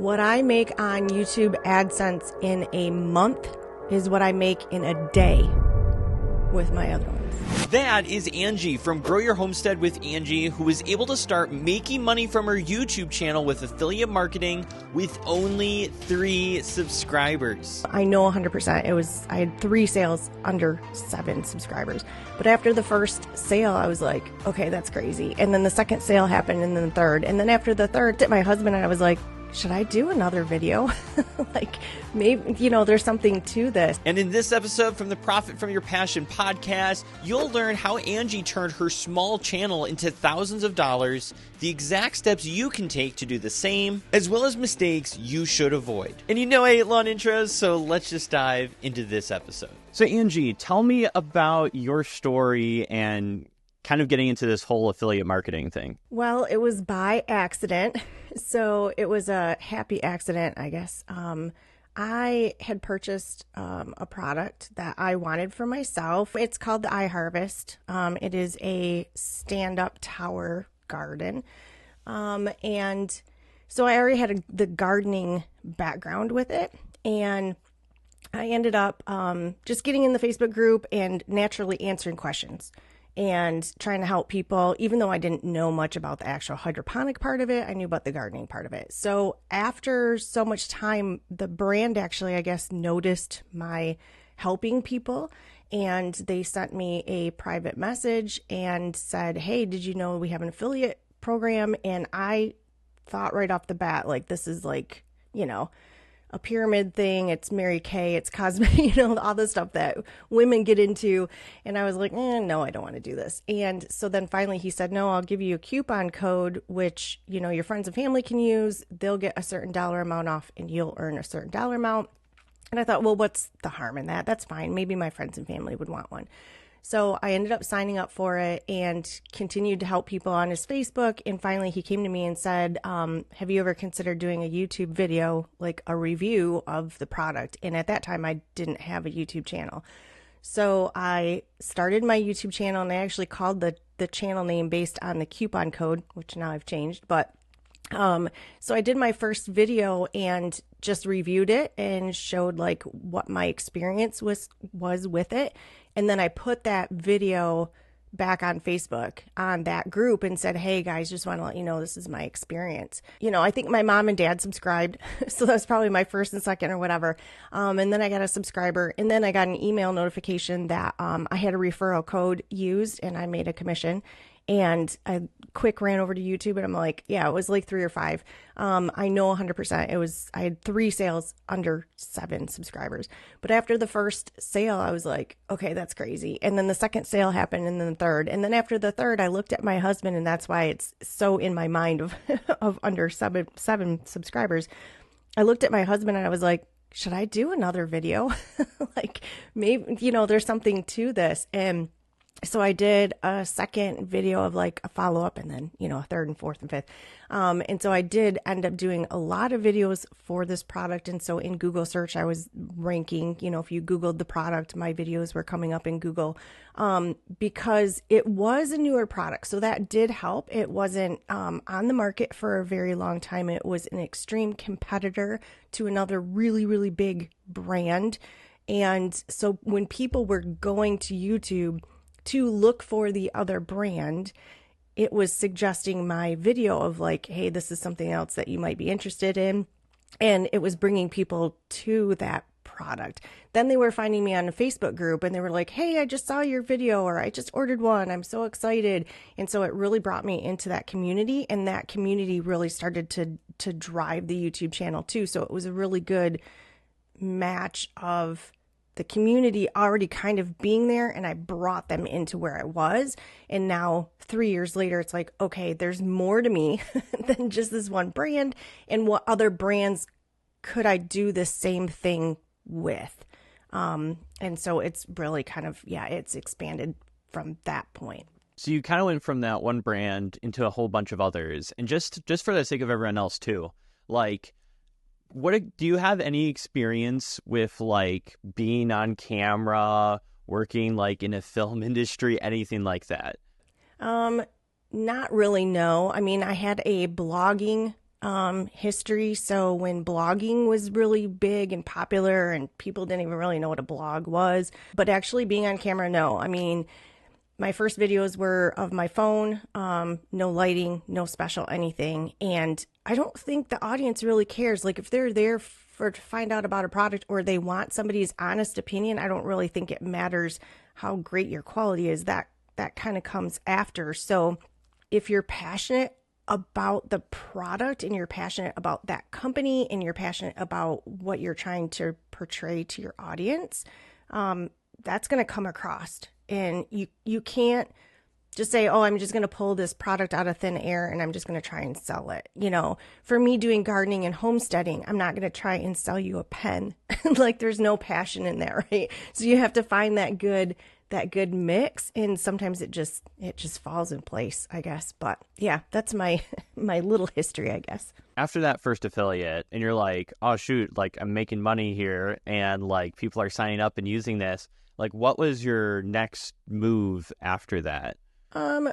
What I make on YouTube AdSense in a month is what I make in a day with my other ones. That is Angie from Grow Your Homestead with Angie, who was able to start making money from her YouTube channel with affiliate marketing with only 3 subscribers. I know 100%. I had 3 sales under 7 subscribers. But after the first sale, I was like, okay, that's crazy. And then the second sale happened, and then the third. And then after the third, my husband and I was like, should I do another video? Like, maybe, there's something to this. And in this episode from the Profit From Your Passion podcast, you'll learn how Angie turned her small channel into thousands of dollars, the exact steps you can take to do the same, as well as mistakes you should avoid. And I hate long intros, so let's just dive into this episode. So Angie, tell me about your story and kind of getting into this whole affiliate marketing thing. Well, it was by accident. So it was a happy accident, I guess. I had purchased a product that I wanted for myself. It's called the iHarvest. It is a stand-up tower garden. And so I already had the gardening background with it. And I ended up just getting in the Facebook group and naturally answering questions and trying to help people. Even though I didn't know much about the actual hydroponic part of it, I knew about the gardening part of it. So after so much time, the brand actually, I guess, noticed my helping people, and they sent me a private message and said, hey, did you know we have an affiliate program? And I thought right off the bat, like, this is like, a pyramid thing. It's Mary Kay, it's cosmetic, all the stuff that women get into. And I was like, no, I don't want to do this. And so then finally he said, no, I'll give you a coupon code, which, your friends and family can use. They'll get a certain dollar amount off and you'll earn a certain dollar amount. And I thought, well, what's the harm in that? That's fine. Maybe my friends and family would want one. So I ended up signing up for it and continued to help people on his Facebook. And finally, he came to me and said, have you ever considered doing a YouTube video, like a review of the product? And at that time, I didn't have a YouTube channel. So I started my YouTube channel, and I actually called the channel name based on the coupon code, which now I've changed. But so I did my first video and just reviewed it and showed like what my experience was with it. And then I put that video back on Facebook on that group and said, hey guys, just want to let you know this is my experience. I think my mom and dad subscribed. So that was probably my first and second or whatever. And then I got a subscriber, and then I got an email notification that I had a referral code used and I made a commission. And I quick ran over to YouTube, and I'm like, yeah, it was like 3 or 5. I know 100%. I had 3 sales under 7 subscribers. But after the first sale, I was like, okay, that's crazy. And then the second sale happened, and then the third. And then after the third, I looked at my husband, and that's why it's so in my mind of under 7 subscribers. I looked at my husband, and I was like, should I do another video? Like, maybe, there's something to this. And so I did a second video of like a follow-up, and then, a third and fourth and fifth. And so I did end up doing a lot of videos for this product. And so in Google search, I was ranking, if you Googled the product, my videos were coming up in Google, because it was a newer product. So that did help. It wasn't on the market for a very long time. It was an extreme competitor to another really, really big brand. And so when people were going to YouTube to look for the other brand, it was suggesting my video of like, hey, this is something else that you might be interested in. And it was bringing people to that product. Then they were finding me on a Facebook group, and they were like, hey, I just saw your video, or I just ordered one. I'm so excited. And so it really brought me into that community, and that community really started to drive the YouTube channel too. So it was a really good match of the community already kind of being there, and I brought them into where I was. And now 3 years later, it's like, okay, there's more to me than just this one brand. And what other brands could I do the same thing with? And so it's really kind of, it's expanded from that point. So you kind of went from that one brand into a whole bunch of others. And just for the sake of everyone else too, like, do you have any experience with like being on camera, working like in a film industry, anything like that? Not really, no. I mean, I had a blogging history. So when blogging was really big and popular and people didn't even really know what a blog was, but actually being on camera, no. I mean, my first videos were of my phone, no lighting, no special anything. And I don't think the audience really cares. Like if they're there for to find out about a product or they want somebody's honest opinion, I don't really think it matters how great your quality is. That kind of comes after. So if you're passionate about the product and you're passionate about that company and you're passionate about what you're trying to portray to your audience, that's going to come across. And you can't just say, oh, I'm just going to pull this product out of thin air and I'm just going to try and sell it. You know, for me doing gardening and homesteading, I'm not going to try and sell you a pen. Like there's no passion in that, right? So you have to find that good mix, and sometimes it just falls in place, I guess. But yeah, that's my little history, I guess. After that first affiliate and you're like, oh shoot, like I'm making money here and like people are signing up and using this, like what was your next move after that?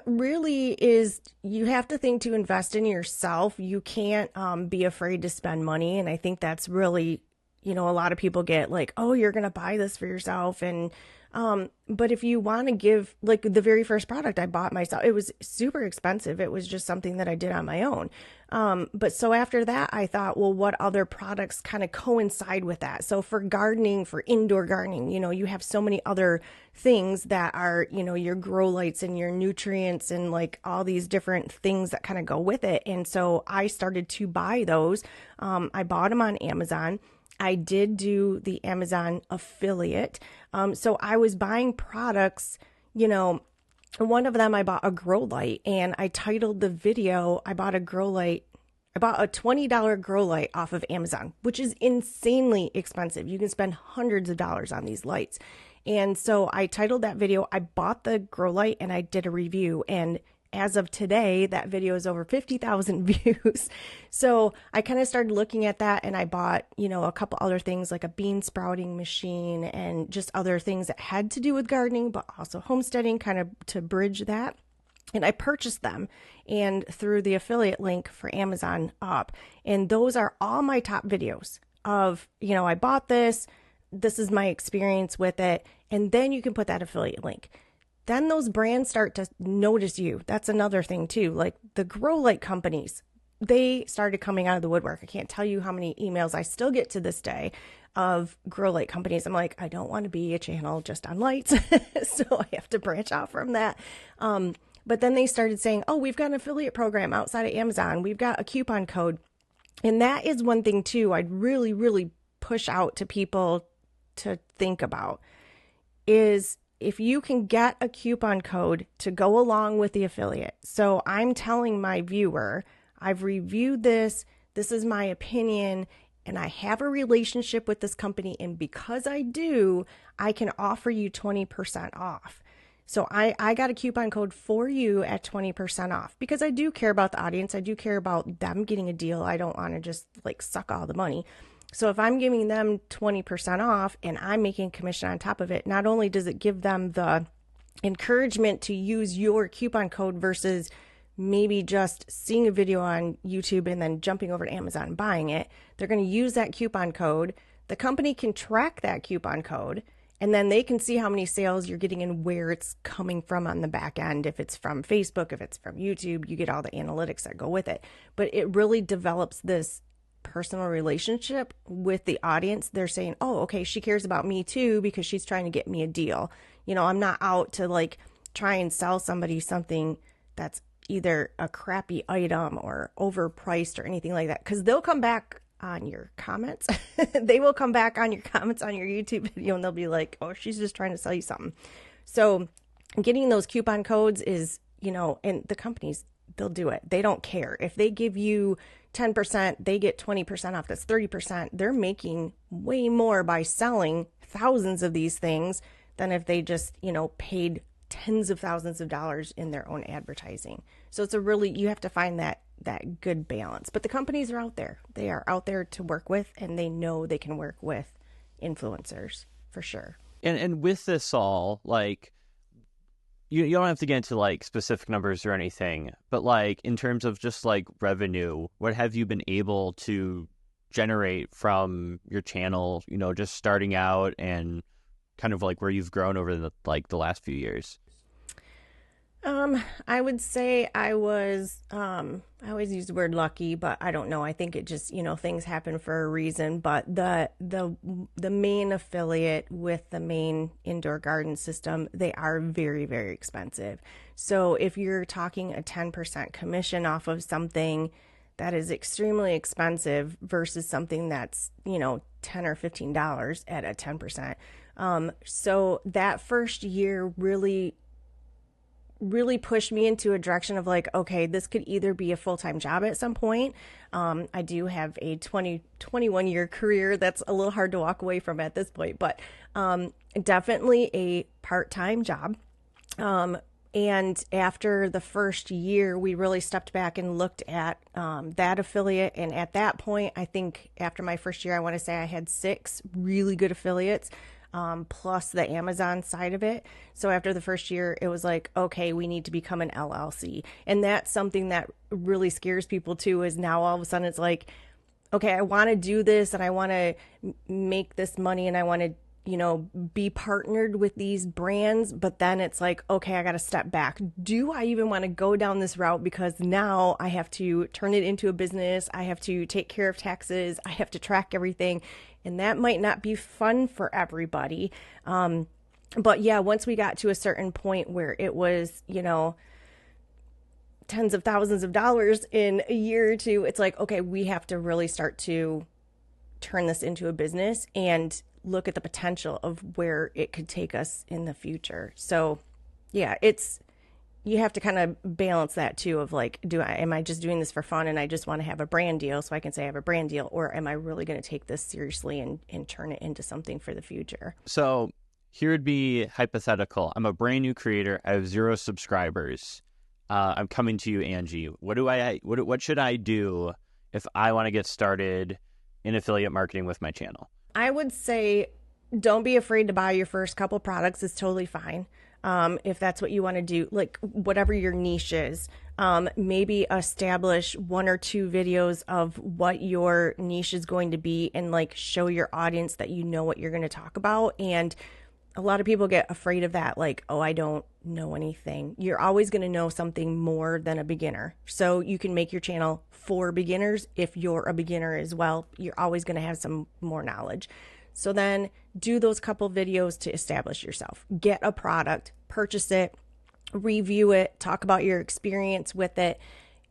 Really is you have to think to invest in yourself. You can't be afraid to spend money, and I think that's really, you know, a lot of people get like, oh, you're going to buy this for yourself. And but if you want to give, like the very first product I bought myself, it was super expensive. It was just something that I did on my own. But so after that, I thought, well, what other products kind of coincide with that? So for gardening, for indoor gardening, you know, you have so many other things that are, you know, your grow lights and your nutrients and like all these different things that kind of go with it. And so I started to buy those. I bought them on Amazon. I did do the Amazon affiliate. So I was buying products, you know, one of them I bought a grow light, and I titled the video, I bought a $20 grow light off of Amazon, which is insanely expensive. You can spend hundreds of dollars on these lights. And so I titled that video, I bought the grow light and I did a review, and as of today, that video is over 50,000 views. So I kind of started looking at that, and I bought, you know, a couple other things like a bean sprouting machine and just other things that had to do with gardening, but also homesteading, kind of to bridge that. And I purchased them and threw the affiliate link for Amazon up. And those are all my top videos of, you know, I bought this. This is my experience with it. And then you can put that affiliate link. Then those brands start to notice you. That's another thing too. Like the grow light companies, they started coming out of the woodwork. I can't tell you how many emails I still get to this day of grow light companies. I'm like, I don't want to be a channel just on lights. So I have to branch out from that. But then they started saying, oh, we've got an affiliate program outside of Amazon. We've got a coupon code. And that is one thing too, I'd really, really push out to people to think about is if you can get a coupon code to go along with the affiliate. So I'm telling my viewer, I've reviewed this. This is my opinion, and I have a relationship with this company. And because I do, I can offer you 20% off. So I got a coupon code for you at 20% off because I do care about the audience. I do care about them getting a deal. I don't want to just like suck all the money. So if I'm giving them 20% off and I'm making commission on top of it, not only does it give them the encouragement to use your coupon code versus maybe just seeing a video on YouTube and then jumping over to Amazon and buying it, they're going to use that coupon code. The company can track that coupon code, and then they can see how many sales you're getting and where it's coming from on the back end. If it's from Facebook, if it's from YouTube, you get all the analytics that go with it. But it really develops this personal relationship with the audience. They're saying, oh, okay, she cares about me too because she's trying to get me a deal. You know, I'm not out to like try and sell somebody something that's either a crappy item or overpriced or anything like that, because they'll come back on your comments. They will come back on your comments on your YouTube video and they'll be like, oh, she's just trying to sell you something. So getting those coupon codes is, you know, and the companies, they'll do it. They don't care. If they give you 10%, they get 20% off. That's 30%. They're making way more by selling thousands of these things than if they just, you know, paid tens of thousands of dollars in their own advertising. So it's a really, you have to find that good balance. But the companies are out there. They are out there to work with, and they know they can work with influencers for sure. And with this all, like, you don't have to get into like specific numbers or anything, but like in terms of just like revenue, what have you been able to generate from your channel, just starting out and kind of like where you've grown over the last few years? I would say I was, I always use the word lucky, but I don't know. I think it just, things happen for a reason. But the main affiliate with the main indoor garden system, they are very, very expensive. So if you're talking a 10% commission off of something that is extremely expensive versus something that's, $10 or $15 at a 10%. So that first year really pushed me into a direction of like, okay, this could either be a full-time job at some point. I do have a 21 year career that's a little hard to walk away from at this point, but definitely a part-time job. And after the first year, we really stepped back and looked at that affiliate. And at that point, I think after my first year, I want to say I had 6 really good affiliates. Plus the Amazon side of it. So after the first year, it was like, okay, we need to become an LLC. And that's something that really scares people too, is now all of a sudden it's like, okay, I want to do this and I want to make this money and I want to, be partnered with these brands. But then it's like, okay, I got to step back. Do I even want to go down this route? Because now I have to turn it into a business. I have to take care of taxes. I have to track everything. And that might not be fun for everybody. But yeah, once we got to a certain point where it was, tens of thousands of dollars in a year or two, it's like, okay, we have to really start to turn this into a business and look at the potential of where it could take us in the future. So yeah, you have to kind of balance that too of like, am I just doing this for fun and I just want to have a brand deal so I can say I have a brand deal, or am I really going to take this seriously and turn it into something for the future? So here would be hypothetical. I'm a brand new creator. I have 0 subscribers. I'm coming to you, Angie. What should I do if I want to get started in affiliate marketing with my channel? I would say don't be afraid to buy your first couple products. It's totally fine. If that's what you want to do, like whatever your niche is, maybe establish 1 or 2 videos of what your niche is going to be and like show your audience that you know what you're going to talk about. And a lot of people get afraid of that. Like, oh, I don't know anything. You're always going to know something more than a beginner. So you can make your channel for beginners. If you're a beginner as well, you're always going to have some more knowledge. So then do those couple videos to establish yourself. Get a product, purchase it, review it, talk about your experience with it,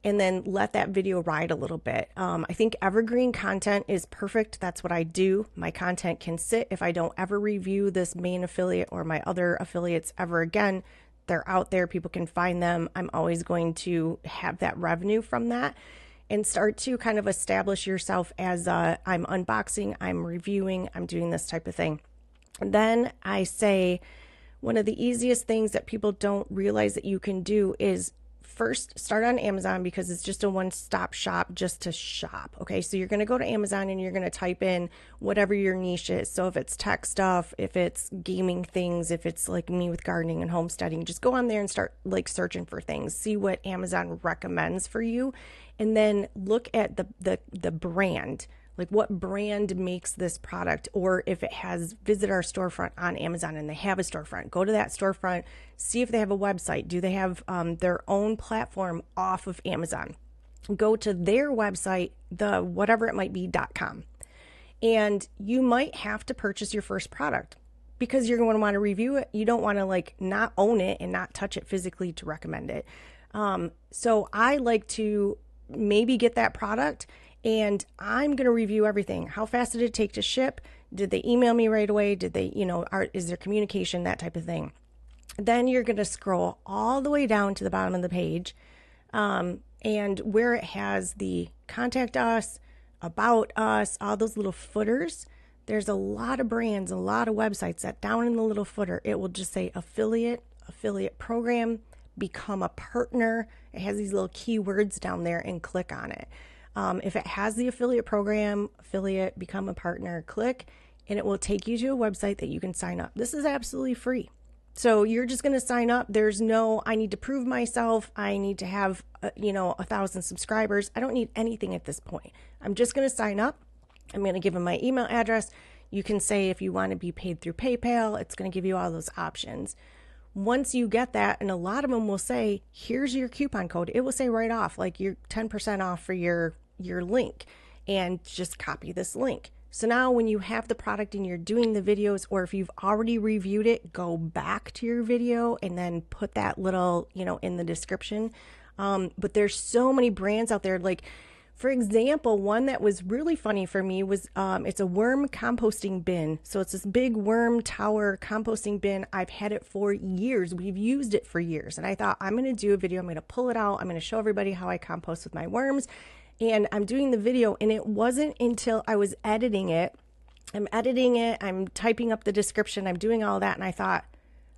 and then let that video ride a little bit. I think evergreen content is perfect. That's what I do. My content can sit. If I don't ever review this main affiliate or my other affiliates ever again, they're out there. People can find them. I'm always going to have that revenue from that. And start to kind of establish yourself as I'm unboxing, I'm reviewing, I'm doing this type of thing. And then I say one of the easiest things that people don't realize that you can do is first start on Amazon, because it's just a one-stop shop just to shop. Okay, so you're going to go to Amazon and you're going to type in whatever your niche is. So if it's tech stuff, if it's gaming things, if it's like me with gardening and homesteading, just go on there and start like searching for things. See what Amazon recommends for you. And then look at the brand, like what brand makes this product, or if it has, visit our storefront on Amazon and they have a storefront, go to that storefront, see if they have a website. Do they have their own platform off of Amazon? Go to their website, the whatever it might be, .com. And you might have to purchase your first product because you're going to want to review it. You don't want to like not own it and not touch it physically to recommend it. So I like to maybe get that product and I'm going to review everything. How fast did it take to ship? Did they email me right away? Did they, is there communication, that type of thing? Then you're going to scroll all the way down to the bottom of the page. And where it has the contact us, about us, all those little footers, there's a lot of brands, a lot of websites that down in the little footer, it will just say affiliate program, become a partner. It has these little keywords down there, and click on it. If it has the affiliate program, affiliate, become a partner, click, and it will take you to a website that you can sign up. This is absolutely free. So you're just going to sign up. There's no, I need to prove myself. I need to have, 1,000 subscribers. I don't need anything at this point. I'm just going to sign up. I'm going to give them my email address. You can say if you want to be paid through PayPal, it's going to give you all those options. Once you get that, and a lot of them will say, here's your coupon code. It will say right off, like you're 10% off for your link, and just copy this link. So now when you have the product and you're doing the videos, or if you've already reviewed it, go back to your video and then put that little, in the description. But there's so many brands out there. Like, for example, one that was really funny for me was, it's a worm composting bin. So it's this big worm tower composting bin. I've had it for years. We've used it for years. And I thought, I'm going to do a video. I'm going to pull it out. I'm going to show everybody how I compost with my worms. And I'm doing the video, and it wasn't until I was editing it. I'm editing it. I'm typing up the description. I'm doing all that. And I thought,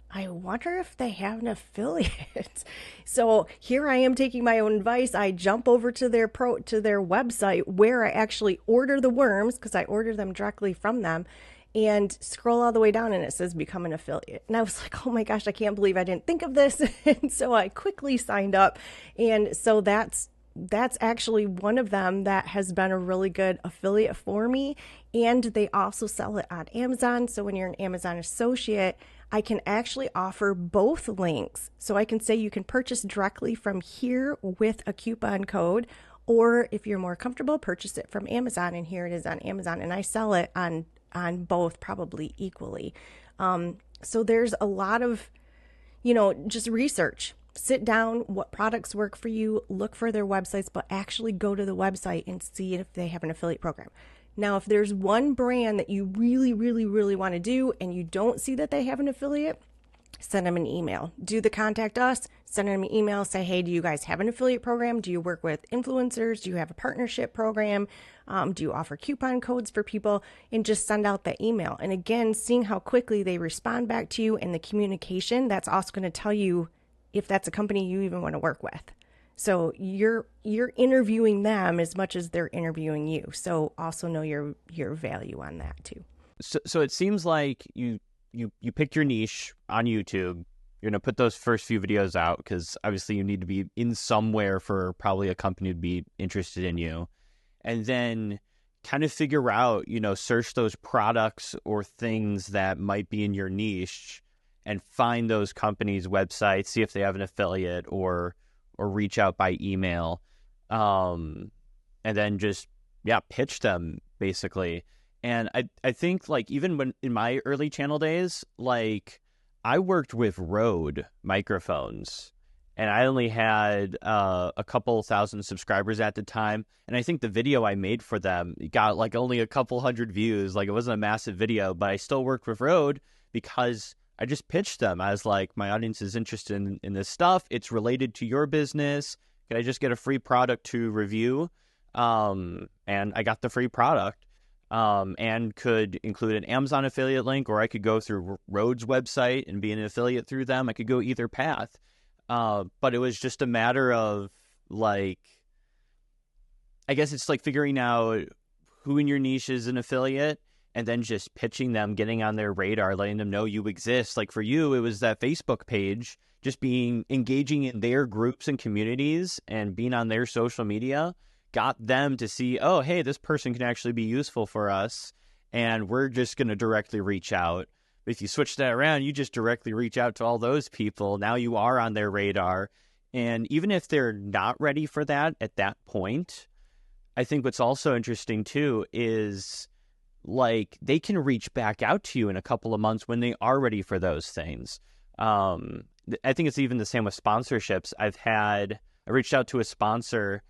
I wonder if they have an affiliate. So here I am taking my own advice. I jump over to their website where I actually order the worms, because I order them directly from them, and scroll all the way down, and it says become an affiliate. And I was like, oh my gosh, I can't believe I didn't think of this. And so I quickly signed up. And so that's actually one of them that has been a really good affiliate for me. And they also sell it on Amazon. So when you're an Amazon associate, I can actually offer both links. So I can say you can purchase directly from here with a coupon code, or if you're more comfortable, purchase it from Amazon. And here it is on Amazon. And I sell it on both probably equally. So there's a lot of, just research. Sit down, what products work for you, look for their websites, but actually go to the website and see if they have an affiliate program. Now, if there's one brand that you really, really, really want to do and you don't see that they have an affiliate, send them an email. Do the contact us, send them an email, say, hey, do you guys have an affiliate program? Do you work with influencers? Do you have a partnership program? Do you offer coupon codes for people? And just send out the email. And again, seeing how quickly they respond back to you and the communication, that's also going to tell you if that's a company you even want to work with. So you're interviewing them as much as they're interviewing you. So also know your value on that too. So it seems like you picked your niche on YouTube. You're going to put those first few videos out because obviously you need to be in somewhere for probably a company to be interested in you. And then kind of figure out, search those products or things that might be in your niche and find those companies' websites, see if they have an affiliate or reach out by email. And then just, pitch them basically. And I think like even when in my early channel days, like I worked with Rode microphones and I only had a couple thousand subscribers at the time. And I think the video I made for them got like only a couple hundred views. Like it wasn't a massive video, but I still worked with Rode because I just pitched them. I was like, my audience is interested in this stuff. It's related to your business. Can I just get a free product to review? And I got the free product and could include an Amazon affiliate link, or I could go through Rode's website and be an affiliate through them. I could go either path. But it was just a matter of like, I guess it's like figuring out who in your niche is an affiliate and then just pitching them, getting on their radar, letting them know you exist. Like for you, it was that Facebook page, just engaging in their groups and communities and being on their social media got them to see, oh, hey, this person can actually be useful for us. And we're just going to directly reach out. If you switch that around, you just directly reach out to all those people. Now you are on their radar. And even if they're not ready for that at that point, I think what's also interesting too is like they can reach back out to you in a couple of months when they are ready for those things. I think it's even the same with sponsorships. I reached out to a sponsor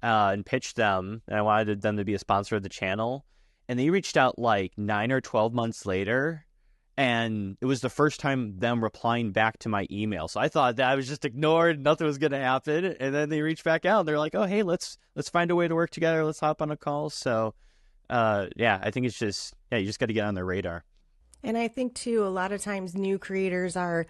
and pitched them, and I wanted them to be a sponsor of the channel. And they reached out like 9 or 12 months later, and it was the first time them replying back to my email. So I thought that I was just ignored, nothing was going to happen. And then they reached back out, and they're like, oh, hey, let's find a way to work together. Let's hop on a call. So I think it's just, you just got to get on their radar. And I think too, a lot of times new creators are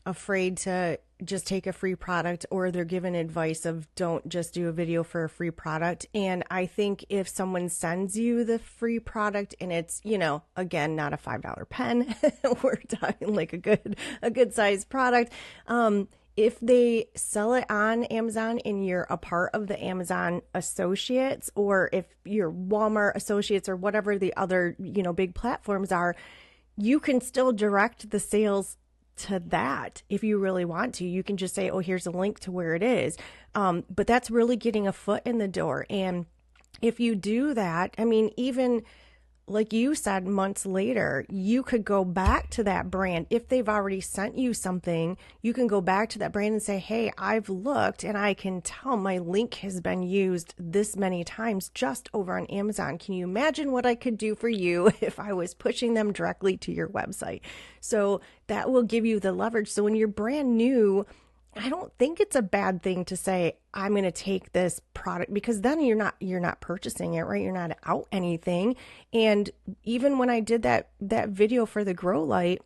afraid to just take a free product, or they're given advice of don't just do a video for a free product. And I think if someone sends you the free product and it's, again, not a $5 pen, we're talking like a good size product. If they sell it on Amazon and you're a part of the Amazon associates, or if you're Walmart associates or whatever the other, big platforms are, you can still direct the sales to that. If you really want to, you can just say, oh, here's a link to where it is. But that's really getting a foot in the door. And if you do that, I mean, even like you said, months later, you could go back to that brand. If they've already sent you something, you can go back to that brand and say, hey, I've looked and I can tell my link has been used this many times just over on Amazon. Can you imagine what I could do for you if I was pushing them directly to your website? So that will give you the leverage. So when you're brand new, I don't think it's a bad thing to say, I'm going to take this product, because then you're not purchasing it, right? You're not out anything. And even when I did that video for the grow light,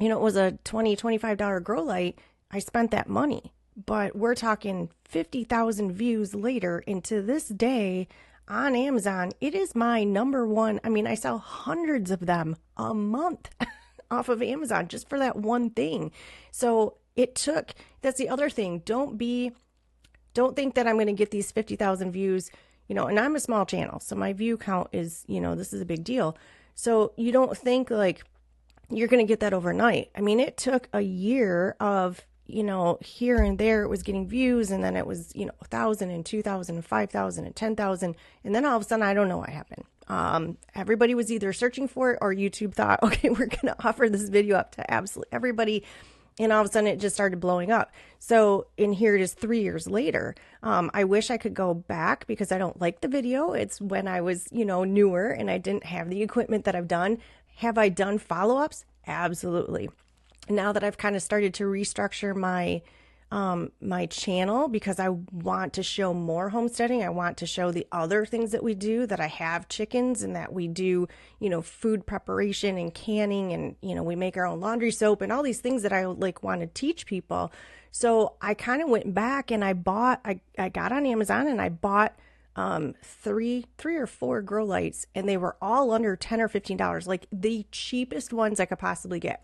it was a $25 grow light. I spent that money, but we're talking 50,000 views later. And to this day on Amazon, it is my number one. I mean, I sell hundreds of them a month off of Amazon just for that one thing. So that's the other thing. Don't think that I'm going to get these 50,000 views, and I'm a small channel. So my view count is, this is a big deal. So you don't think like you're going to get that overnight. I mean, it took a year of, here and there it was getting views, and then it was, 1,000 and 2,000 and 5,000 and 10,000. And then all of a sudden, I don't know what happened. Everybody was either searching for it, or YouTube thought, okay, we're going to offer this video up to absolutely everybody. And all of a sudden it just started blowing up. So in here it is 3 years later. I wish I could go back because I don't like the video. It's when I was, newer and I didn't have the equipment that I've done. Have I done follow-ups? Absolutely. Now that I've kind of started to restructure my channel, because I want to show more homesteading. I want to show the other things that we do, that I have chickens and that we do, food preparation and canning, and, we make our own laundry soap and all these things that I want to teach people. So I kind of went back and I got on Amazon and I bought three or four grow lights, and they were all under $10 or $15, like the cheapest ones I could possibly get.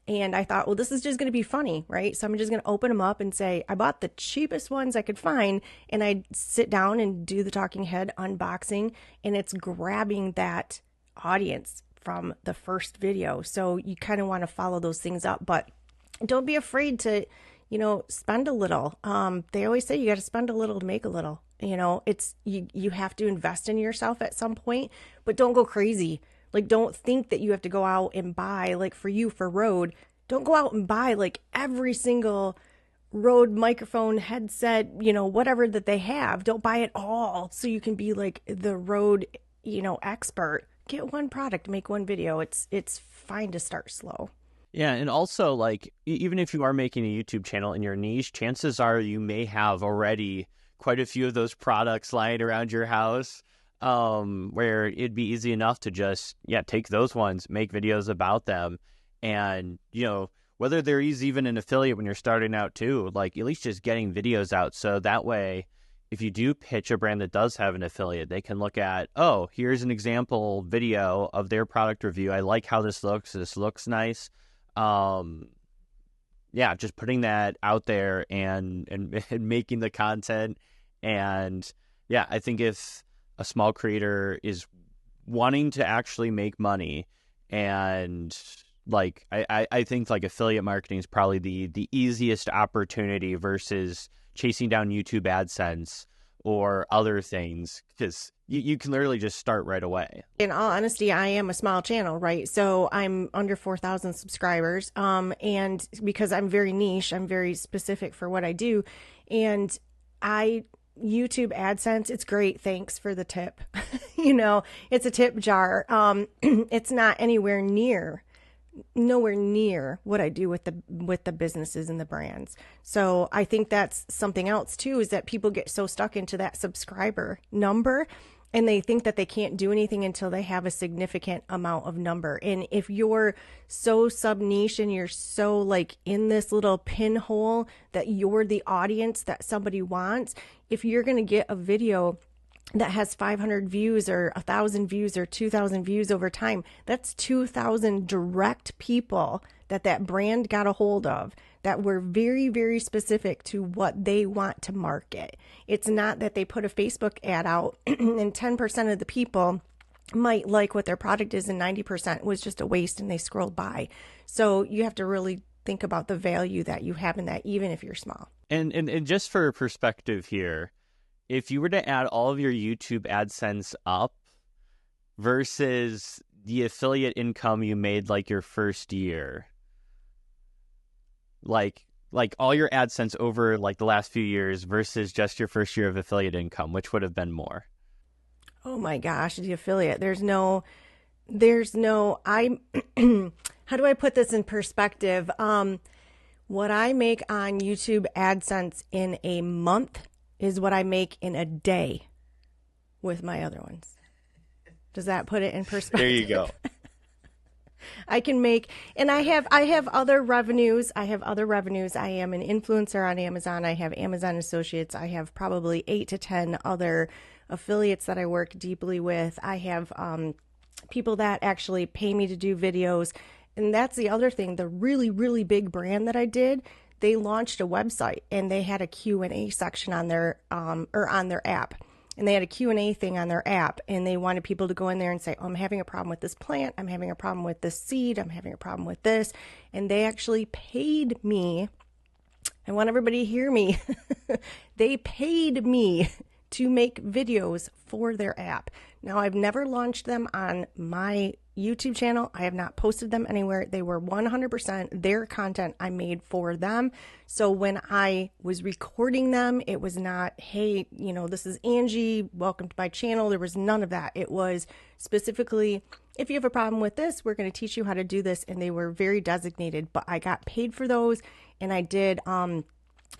And I thought, well, this is just going to be funny, right? So I'm just going to open them up and say, I bought the cheapest ones I could find. And I'd sit down and do the talking head unboxing, and it's grabbing that audience from the first video. So you kind of want to follow those things up, but don't be afraid to, spend a little. They always say you got to spend a little to make a little. It's you have to invest in yourself at some point, but don't go crazy. Like, don't think that you have to go out and buy, like for Rode, don't go out and buy like every single Rode microphone, headset, whatever that they have. Don't buy it all so you can be like the Rode, expert. Get one product, make one video. It's fine to start slow. Yeah, and also, like, even if you are making a YouTube channel in your niche, chances are you may have already quite a few of those products lying around your house. Where it'd be easy enough to just, take those ones, make videos about them. And, whether there is even an affiliate when you're starting out too, like at least just getting videos out. So that way, if you do pitch a brand that does have an affiliate, they can look at, oh, here's an example video of their product review. I like how this looks. This looks nice. Just putting that out there and making the content. And I think if a small creator is wanting to actually make money, and like I think like affiliate marketing is probably the easiest opportunity versus chasing down YouTube AdSense or other things, because you can literally just start right away. In all honesty, I am a small channel, right? So I'm under 4,000 subscribers, and because I'm very niche, I'm very specific for what I do, and YouTube AdSense, it's great. Thanks for the tip. It's a tip jar. It's not nowhere near what I do with the businesses and the brands. So I think that's something else too, is that people get so stuck into that subscriber number. And they think that they can't do anything until they have a significant amount of number. And if you're so sub niche and you're so like in this little pinhole that you're the audience that somebody wants, if you're going to get a video that has 500 views or 1,000 views or 2,000 views over time, that's 2,000 direct people that brand got a hold of that were very, very specific to what they want to market. It's not that they put a Facebook ad out and 10% of the people might like what their product is and 90% was just a waste and they scrolled by. So you have to really think about the value that you have in that, even if you're small. And just for perspective here, if you were to add all of your YouTube AdSense up versus the affiliate income you made like your first year, like all your AdSense over like the last few years versus just your first year of affiliate income, which would have been more? Oh my gosh, the affiliate. There's no, how do I put this in perspective? What I make on YouTube AdSense in a month is what I make in a day with my other ones. Does that put it in perspective? There you go. I can make, and I have other revenues. I have other revenues. I am an influencer on Amazon. I have Amazon Associates. I have probably 8 to 10 other affiliates that I work deeply with. I have people that actually pay me to do videos. And that's the other thing, the really, really big brand that I did, they launched a website and they had a Q&A section on their on their app. And they had a Q&A thing on their app, and they wanted people to go in there and say, oh, I'm having a problem with this plant. I'm having a problem with this seed. I'm having a problem with this. And they actually paid me. I want everybody to hear me. They paid me to make videos for their app. Now, I've never launched them on my YouTube channel. I have not posted them anywhere. They were 100% their content I made for them. So when I was recording them, it was not, hey, this is Angie, welcome to my channel. There was none of that. It was specifically, if you have a problem with this, we're going to teach you how to do this. And they were very designated, but I got paid for those. And I did, I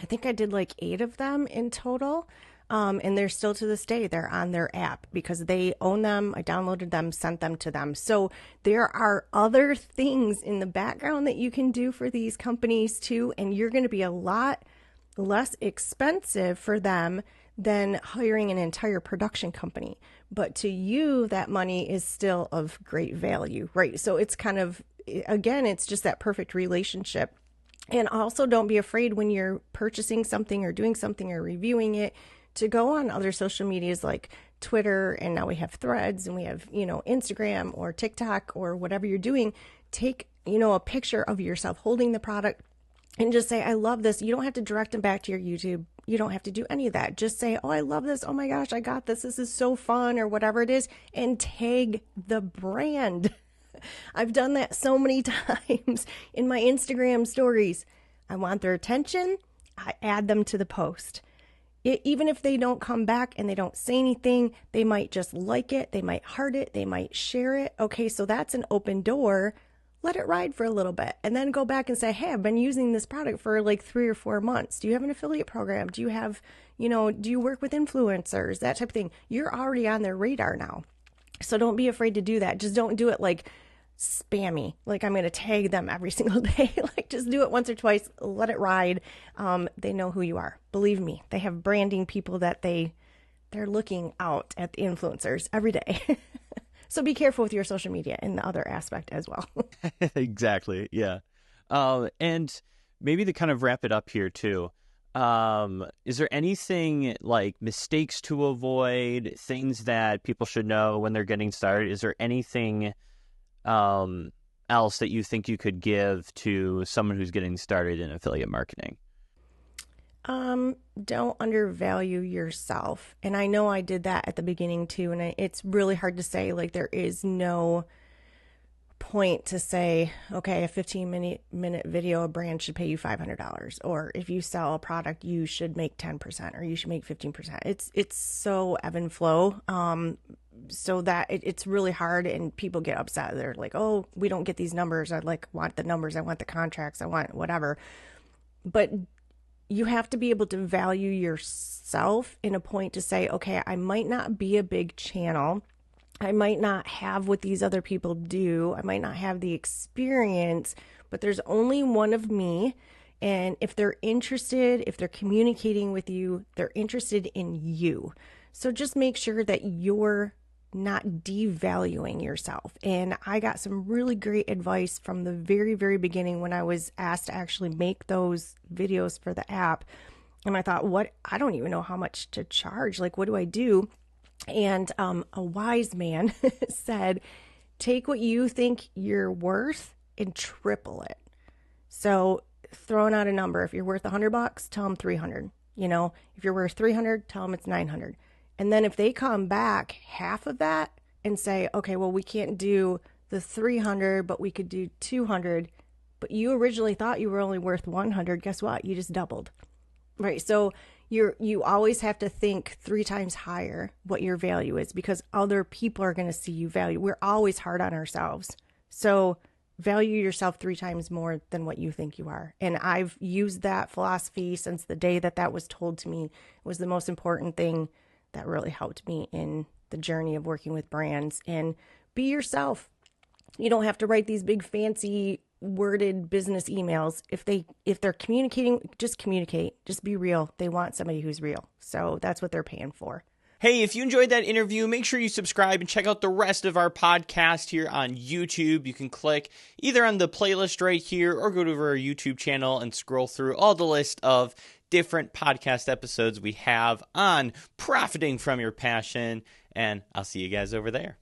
think I did like 8 of them in total. And they're still to this day, they're on their app because they own them. I downloaded them, sent them to them. So there are other things in the background that you can do for these companies too. And you're going to be a lot less expensive for them than hiring an entire production company. But to you, that money is still of great value, right? So it's kind of, again, it's just that perfect relationship. And also don't be afraid when you're purchasing something or doing something or reviewing it to go on other social medias like Twitter, and now we have Threads and we have, Instagram or TikTok or whatever you're doing. Take, a picture of yourself holding the product and just say, I love this. You don't have to direct them back to your YouTube. You don't have to do any of that. Just say, oh, I love this. Oh my gosh, I got this. This is so fun, or whatever it is, and tag the brand. I've done that so many times in my Instagram stories. I want their attention. I add them to the post. Even if they don't come back and they don't say anything, they might just like it, they might heart it, they might share it. Okay, so that's an open door. Let it ride for a little bit and then go back and say, hey, I've been using this product for like 3 or 4 months. Do you have an affiliate program? Do you have, do you work with influencers? That type of thing. You're already on their radar now. So don't be afraid to do that. Just don't do it like spammy, like I'm going to tag them every single day. Like just do it once or twice, let it ride. They know who you are. Believe me, they have branding people that they're looking out at the influencers every day. So be careful with your social media in the other aspect as well. Exactly. Yeah. And maybe to kind of wrap it up here too, is there anything like mistakes to avoid, things that people should know when they're getting started? Is there anything else that you think you could give to someone who's getting started in affiliate marketing? Don't undervalue yourself. And I know I did that at the beginning too. And it's really hard to say, like, there is no point to say, okay, a 15-minute video, a brand should pay you $500. Or if you sell a product, you should make 10% or you should make 15%. It's so ebb and flow. So that it's really hard and people get upset. They're like, oh, we don't get these numbers. I want the numbers. I want the contracts. I want whatever. But you have to be able to value yourself in a point to say, okay, I might not be a big channel. I might not have what these other people do. I might not have the experience, but there's only one of me. And if they're interested, if they're communicating with you, they're interested in you. So just make sure that you're not devaluing yourself. And I got some really great advice from the very, very beginning when I was asked to actually make those videos for the app. And I thought, I don't even know how much to charge. Like, what do I do? And a wise man said, take what you think you're worth and triple it. So throwing out a number, if you're worth $100, tell them 300. You know, if you're worth 300, tell them it's 900. And then if they come back half of that and say, okay, well, we can't do the 300, but we could do 200, but you originally thought you were only worth 100, guess what? You just doubled, right? So you always have to think 3 times higher what your value is, because other people are going to see you value. We're always hard on ourselves. So value yourself 3 times more than what you think you are. And I've used that philosophy since the day that was told to me. It was the most important thing that really helped me in the journey of working with brands. And be yourself. You don't have to write these big fancy worded business emails. If they're communicating, just communicate. Just be real. They want somebody who's real. So that's what they're paying for. Hey, if you enjoyed that interview, make sure you subscribe and check out the rest of our podcast here on YouTube. You can click either on the playlist right here or go to our YouTube channel and scroll through all the list of different podcast episodes we have on profiting from your passion. And I'll see you guys over there.